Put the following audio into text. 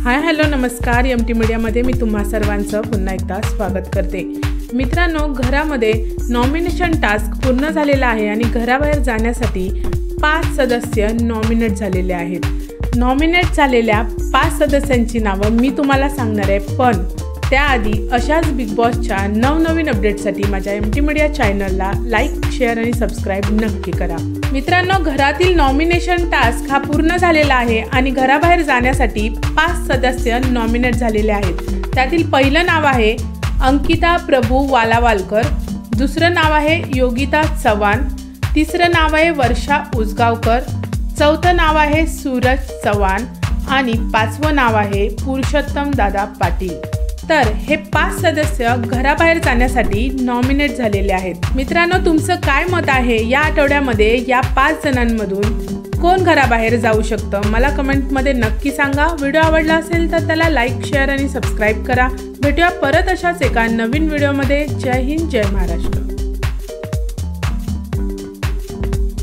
Hi hello नमस्कार MT मीडियामध्ये मी तुम्हा सर्वांचं पुन्हा एकदा स्वागत करते। मित्रांनो, घरामध्ये नॉमिनेशन टास्क पूर्ण झालेला आहे आणि घराबाहेर जाण्यासाठी 5 सदस्य नॉमिनेट झालेले आहेत। नॉमिनेट झालेल्या 5 सदस्यांची नावं मी तुम्हाला सांगणार आहे, पण त्याआधी अशाच बिग बॉसच्या नवनवीन अपडेटसाठी माझ्या एमटी मीडिया चॅनलला लाईक, शेअर आणि सबस्क्राईब नक्की करा। मित्रांनो, घरातील नॉमिनेशन टास्क हा पूर्ण झालेला आहे आणि घराबाहेर जाण्यासाठी 5 सदस्य नॉमिनेट झालेले आहेत। त्यातील पहिलं नाव आहे अंकिता प्रभू वालावालकर, दुसरं नाव आहे योगिता चव्हाण, तिसरं नाव आहे वर्षा उसगावकर, चौथं नाव आहे सूरज चव्हाण आणि 5वं नाव आहे पुरुषोत्तम दादा पाटील। तर हे 5 सदस्य घराबाहेर जाण्यासाठी नॉमिनेट झालेले आहेत। मित्रांनो, तुमचं काय मत आहे? या आठवड्यामध्ये या 5 जणांमधून कोण घराबाहेर जाऊ शकतं? मला कमेंटमध्ये नक्की सांगा। व्हिडिओ आवडला असेल तर त्याला लाईक, शेअर आणि सबस्क्राईब करा। भेटूया परत अशाच एका नवीन व्हिडिओमध्ये। जय हिंद, जय महाराष्ट्र।